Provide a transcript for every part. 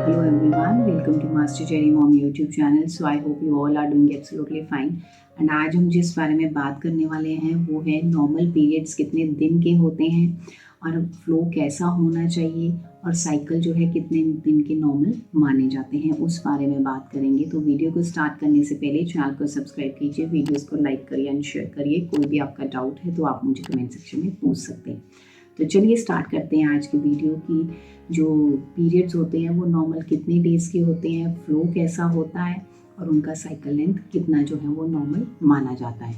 Hello everyone, welcome to Master Cherry Mom YouTube channel. So I hope you all are doing absolutely fine. And आज हम जिस बारे में बात करने वाले हैं वो है नॉर्मल पीरियड्स कितने दिन के होते हैं और फ्लो कैसा होना चाहिए और साइकिल जो है कितने दिन के नॉर्मल माने जाते हैं, उस बारे में बात करेंगे। तो वीडियो को स्टार्ट करने से पहले चैनल को सब्सक्राइब कीजिए, वीडियोस को लाइक करिए एंड शेयर करिए। कोई भी आपका डाउट है तो आप मुझे कमेंट सेक्शन में पूछ सकते हैं। तो चलिए स्टार्ट करते हैं आज की वीडियो की। जो पीरियड्स होते हैं वो नॉर्मल कितने डेज़ के होते हैं, फ्लो कैसा होता है और उनका साइकिल लेंथ कितना जो है वो नॉर्मल माना जाता है।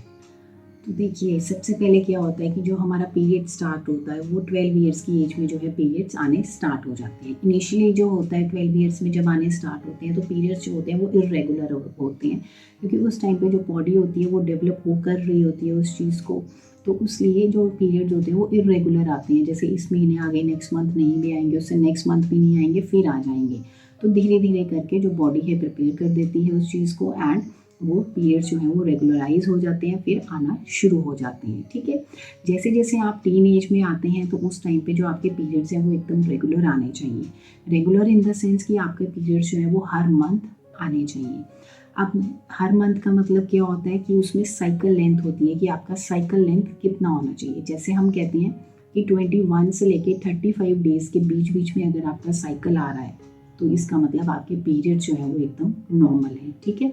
तो देखिए, सबसे पहले क्या होता है कि जो हमारा पीरियड स्टार्ट होता है वो 12 ईयर्स की एज में जो है पीरियड्स आने स्टार्ट हो जाते हैं। इनिशियली जो होता है 12 ईयर्स में जब आने स्टार्ट होते हैं तो पीरियड्स जो होते हैं वो इरेगुलर होते हैं, क्योंकि उस टाइम पे जो बॉडी होती है वो डेवलप हो कर रही होती है उस चीज़ को। तो इसलिए जो पीरियड्स होते हैं वो इरेगुलर आते हैं। जैसे इस महीने आ गए, नेक्स्ट मंथ नहीं भी आएंगे, उससे नेक्स्ट मंथ भी नहीं आएंगे, फिर आ जाएंगे। तो धीरे धीरे करके जो बॉडी है प्रिपेयर कर देती है उस चीज़ को, एंड वो पीरियड्स जो हैं वो रेगुलराइज हो जाते हैं, फिर आना शुरू हो जाते हैं। ठीक है, जैसे जैसे आप टीन एज में आते हैं तो उस टाइम पे जो आपके पीरियड्स हैं वो एकदम रेगुलर आने चाहिए। रेगुलर इन द सेंस कि आपके पीरियड्स जो है वो हर मंथ आने चाहिए। अब हर मंथ का मतलब क्या होता है कि उसमें साइकिल लेंथ होती है कि आपका साइकिल लेंथ कितना होना चाहिए। जैसे हम कहते हैं कि 21 से लेके 35 डेज़ के बीच बीच में अगर आपका साइकिल आ रहा है तो इसका मतलब आपके पीरियड जो है वो एकदम नॉर्मल है। ठीक है,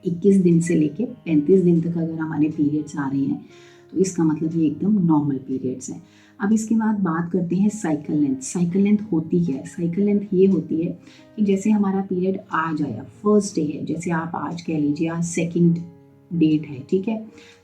21 दिन से लेके 35 दिन तक अगर हमारे पीरियड्स आ रहे हैं तो इसका मतलब ये एकदम नॉर्मल पीरियड्स हैं। अब इसके बाद बात करते हैं साइकिल लेंथ। साइकिल लेंथ होती क्या है? साइकिल लेंथ ये होती है कि जैसे हमारा पीरियड आज आया, फर्स्ट डे है, जैसे आप आज कह लीजिए आज सेकंड डेट है, ठीक है,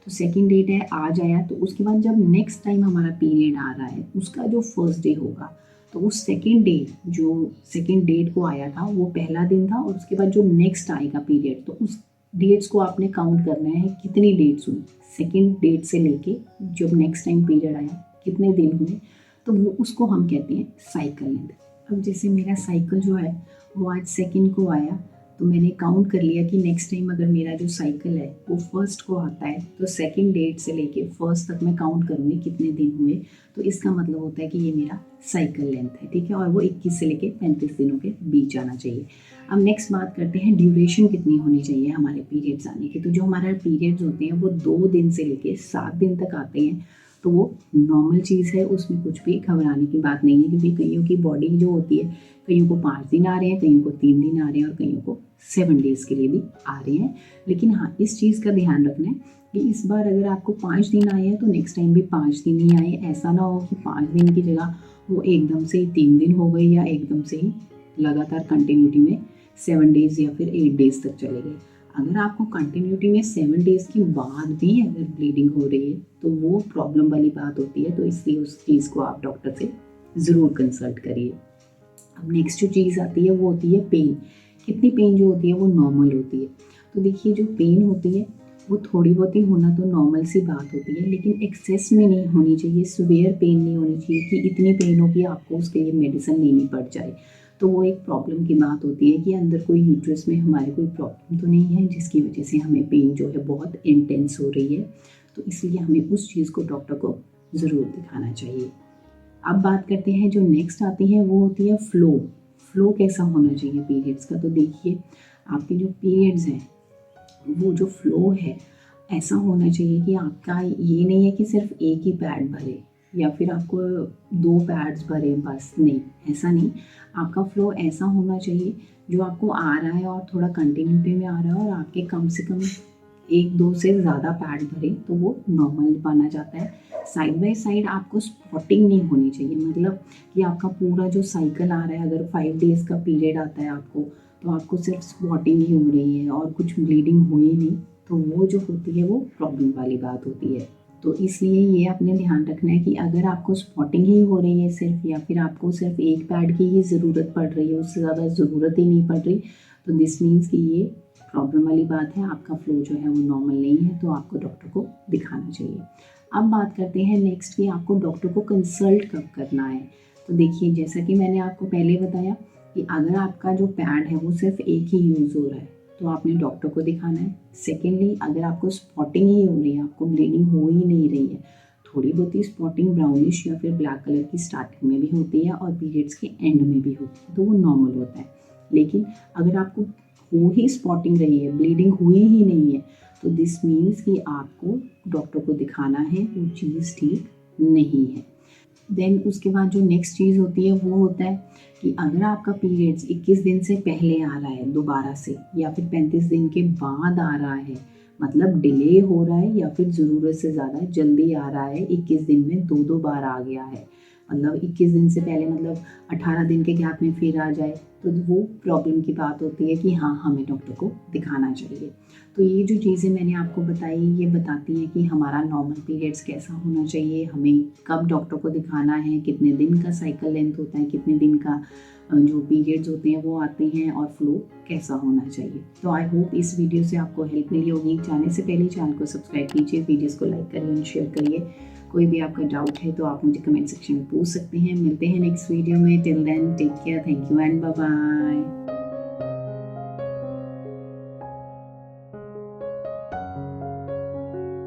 तो सेकंड डेट है, आज आया, तो उसके बाद जब नेक्स्ट टाइम हमारा पीरियड आ रहा है उसका जो फर्स्ट डे होगा तो उस सेकेंड डे जो सेकेंड डेट को आया था वो पहला दिन था, और उसके बाद जो नेक्स्ट आएगा पीरियड तो उस डेट्स को आपने काउंट करना है कितनी डेट्स हुई सेकेंड डेट से लेके जब नेक्स्ट टाइम पीरियड आया कितने दिन हुए, तो वो उसको हम कहते हैं साइकिल लेंथ। अब जैसे मेरा साइकिल जो है वो आज सेकेंड को आया तो मैंने काउंट कर लिया कि नेक्स्ट टाइम अगर मेरा जो साइकिल है वो फर्स्ट को आता है तो सेकेंड डेट से लेके फर्स्ट तक मैं काउंट करूँगी कितने दिन हुए, तो इसका मतलब होता है कि ये मेरा साइकिल लेंथ है। ठीक है, और वो 21 से लेके 35 दिनों के बीच आना चाहिए। अब नेक्स्ट बात करते हैं ड्यूरेशन कितनी होनी चाहिए हमारे पीरियड्स आने की। तो जो हमारे पीरियड्स होते हैं वो 2 दिन से लेके 7 दिन तक आते हैं, तो वो नॉर्मल चीज़ है, उसमें कुछ भी घबराने की बात नहीं है, क्योंकि कईयों की बॉडी जो होती है, कईयों को 5 दिन आ रहे हैं, कईयों को 3 दिन आ रहे हैं और कईयों को 7 डेज़ के लिए भी आ रहे हैं। लेकिन हाँ, इस चीज़ का ध्यान रखना है कि इस बार अगर आपको 5 दिन आए हैं तो नेक्स्ट टाइम भी 5 दिन ही आए। ऐसा ना हो कि 5 दिन की जगह वो एकदम से ही 3 दिन हो गई या एकदम से ही लगातार कंटिन्यूटी में 7 डेज़ या फिर 8 डेज़ तक चले गए। अगर आपको कंटिन्यूटी में 7 डेज़ के बाद भी अगर ब्लीडिंग हो रही है तो वो प्रॉब्लम वाली बात होती है, तो इसलिए उस चीज़ को आप डॉक्टर से ज़रूर कंसल्ट करिए। अब नेक्स्ट जो चीज़ आती है वो होती है पेन। कितनी पेन जो होती है वो नॉर्मल होती है। तो देखिए, जो पेन होती है वो थोड़ी बहुत ही होना तो नॉर्मल सी बात होती है, लेकिन एक्सेस में नहीं होनी चाहिए, सीवियर पेन नहीं होनी चाहिए कि इतनी पेन हो कि आपको उसके लिए मेडिसिन लेनी पड़ जाए। तो वो एक प्रॉब्लम की बात होती है कि अंदर कोई यूट्रस में हमारे कोई प्रॉब्लम तो नहीं है जिसकी वजह से हमें पेन जो है बहुत इंटेंस हो रही है, तो इसलिए हमें उस चीज़ को डॉक्टर को ज़रूर दिखाना चाहिए। अब बात करते हैं जो नेक्स्ट आती है वो होती है फ्लो। फ्लो कैसा होना चाहिए पीरियड्स का? तो देखिए, आपके जो पीरियड्स हैं वो जो फ्लो है ऐसा होना चाहिए कि आपका ये नहीं है कि सिर्फ एक ही पैड भरे या फिर आपको 2 पैड्स भरे, बस नहीं, ऐसा नहीं। आपका फ्लो ऐसा होना चाहिए जो आपको आ रहा है और थोड़ा कंटिन्यूटी में आ रहा है और आपके कम से कम 1-2 से ज़्यादा पैड भरे तो वो नॉर्मल माना जाता है। साइड बाय साइड आपको स्पॉटिंग नहीं होनी चाहिए, मतलब कि आपका पूरा जो साइकिल आ रहा है, अगर 5 डेज़ का पीरियड आता है आपको तो आपको सिर्फ स्पॉटिंग ही हो रही है और कुछ ब्लीडिंग हुई नहीं, तो वो जो होती है वो प्रॉब्लम वाली बात होती है। तो इसलिए ये अपने ध्यान रखना है कि अगर आपको स्पॉटिंग ही हो रही है सिर्फ, या फिर आपको सिर्फ एक पैड की ही ज़रूरत पड़ रही है, उससे ज़्यादा ज़रूरत ही नहीं पड़ रही, तो दिस मीन्स कि ये प्रॉब्लम वाली बात है, आपका फ्लो जो है वो नॉर्मल नहीं है, तो आपको डॉक्टर को दिखाना चाहिए। अब बात करते हैं नेक्स्ट कि आपको डॉक्टर को कंसल्ट कब करना है। तो देखिए, जैसा कि मैंने आपको पहले बताया कि अगर आपका जो पैड है वो सिर्फ एक ही यूज़ हो रहा है तो आपने डॉक्टर को दिखाना है। सेकेंडली, अगर आपको स्पॉटिंग ही हो रही है, आपको ब्लीडिंग हो ही नहीं रही है, थोड़ी बहुत ही स्पॉटिंग ब्राउनिश या फिर ब्लैक कलर की स्टार्टिंग में भी होती है और पीरियड्स के एंड में भी होती है, तो वो नॉर्मल होता है। लेकिन अगर आपको हो ही स्पॉटिंग रही है, ब्लीडिंग हुई ही नहीं है, तो दिस मीन्स कि आपको डॉक्टर को दिखाना है, वो चीज़ ठीक नहीं है। देन उसके बाद जो नेक्स्ट चीज़ होती है वो होता है कि अगर आपका पीरियड्स 21 दिन से पहले आ रहा है दोबारा से, या फिर 35 दिन के बाद आ रहा है, मतलब डिले हो रहा है, या फिर ज़रूरत से ज़्यादा जल्दी आ रहा है, 21 दिन में 2-2 बार आ गया है, मतलब 21 दिन से पहले मतलब 18 दिन के गैप में फिर आ जाए, तो वो प्रॉब्लम की बात होती है कि हाँ, हमें डॉक्टर को दिखाना चाहिए। तो ये जो चीज़ें मैंने आपको बताई, ये बताती हैं कि हमारा नॉर्मल पीरियड्स कैसा होना चाहिए, हमें कब डॉक्टर को दिखाना है, कितने दिन का साइकिल लेंथ होता है, कितने दिन का जो पीरियड्स होते हैं वो आते हैं, और फ्लो कैसा होना चाहिए। तो आई होप इस वीडियो से आपको हेल्प मिली होगी। जाने से पहले चैनल को सब्सक्राइब कीजिए, वीडियोज़ को लाइक करिए एंड शेयर करिए। कोई भी आपका डाउट है तो आप मुझे कमेंट सेक्शन में पूछ सकते हैं। मिलते हैं नेक्स्ट वीडियो में। Till then take care, thank you and bye bye.